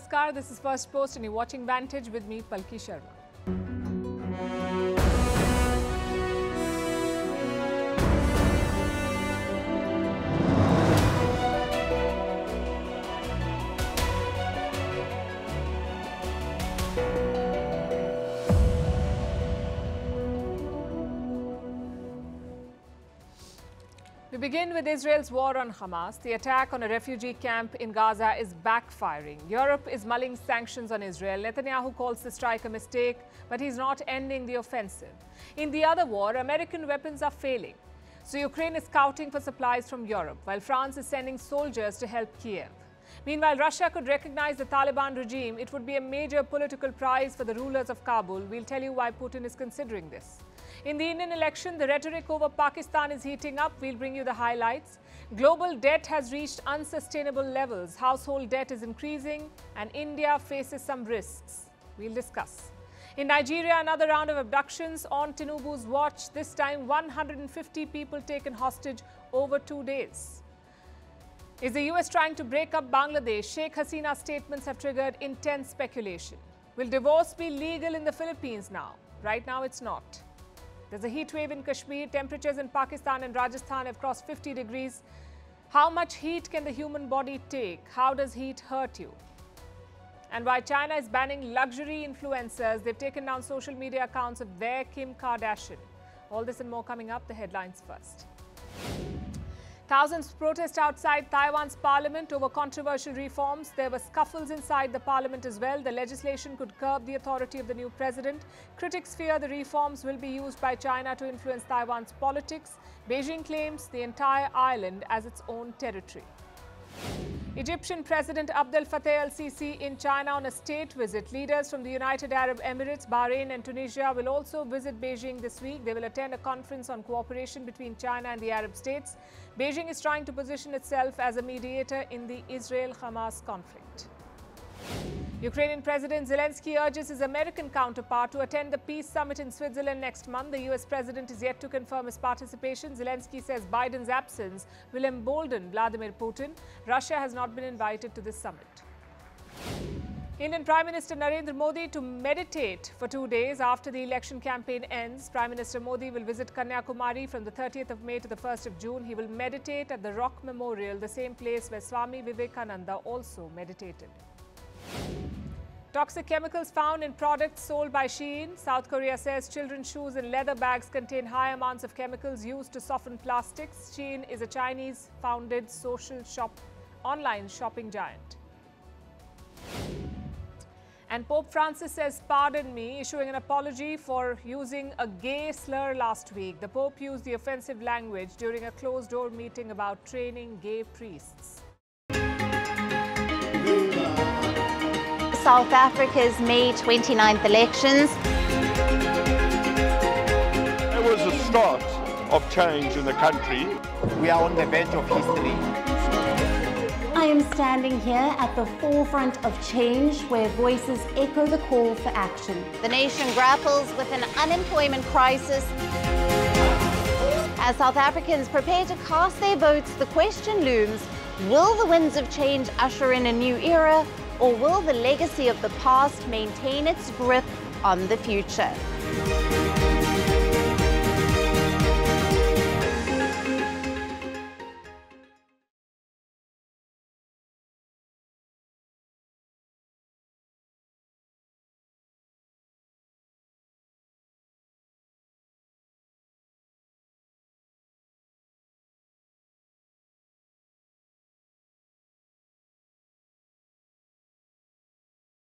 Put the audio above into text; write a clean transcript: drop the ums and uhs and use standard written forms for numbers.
Namaskar, this is Firstpost and you're watching Vantage with me, Palki Sharma. We begin with Israel's war on Hamas. The attack on a refugee camp in Gaza is backfiring. Europe is mulling sanctions on Israel. Netanyahu calls the strike a mistake, but he's not ending the offensive. In the other war, American weapons are failing. So Ukraine is scouting for supplies from Europe, while France is sending soldiers to help Kiev. Meanwhile, Russia could recognize the Taliban regime. It would be a major political prize for the rulers of Kabul. We'll tell you why Putin is considering this. In the Indian election, the rhetoric over Pakistan is heating up. We'll bring you the highlights. Global debt has reached unsustainable levels. Household debt is increasing and India faces some risks. We'll discuss. In Nigeria, another round of abductions on Tinubu's watch. This time, 150 people taken hostage over 2 days. Is the US trying to break up Bangladesh? Sheikh Hasina's statements have triggered intense speculation. Will divorce be legal in the Philippines now? Right now, it's not. There's a heat wave in Kashmir. Temperatures in Pakistan and Rajasthan have crossed 50 degrees. How much heat can the human body take? How does heat hurt you? And why China is banning luxury influencers. They've taken down social media accounts of their Kim Kardashian. All this and more coming up. The headlines first. Thousands protest outside Taiwan's parliament over controversial reforms. There were scuffles inside the parliament as well. The legislation could curb the authority of the new president. Critics fear the reforms will be used by China to influence Taiwan's politics. Beijing claims the entire island as its own territory. Egyptian President Abdel Fattah el-Sisi in China on a state visit. Leaders from the United Arab Emirates, Bahrain and Tunisia will also visit Beijing this week. They will attend a conference on cooperation between China and the Arab states. Beijing is trying to position itself as a mediator in the Israel-Hamas conflict. Ukrainian President Zelensky urges his American counterpart to attend the peace summit in Switzerland next month. The US president is yet to confirm his participation. Zelensky says Biden's absence will embolden Vladimir Putin. Russia has not been invited to this summit. Indian Prime Minister Narendra Modi to meditate for 2 days after the election campaign ends. Prime Minister Modi will visit Kanyakumari from the 30th of May to the 1st of June. He will meditate at the Rock Memorial, the same place where Swami Vivekananda also meditated. Toxic chemicals found in products sold by Shein. South Korea says children's shoes and leather bags contain high amounts of chemicals used to soften plastics. Shein is a Chinese-founded online shopping giant. And Pope Francis says, "Pardon me," issuing an apology for using a gay slur last week. The Pope used the offensive language during a closed-door meeting about training gay priests. South Africa's May 29th elections. There was a start of change in the country. We are on the verge of history. I am standing here at the forefront of change where voices echo the call for action. The nation grapples with an unemployment crisis. As South Africans prepare to cast their votes, the question looms, will the winds of change usher in a new era, or will the legacy of the past maintain its grip on the future?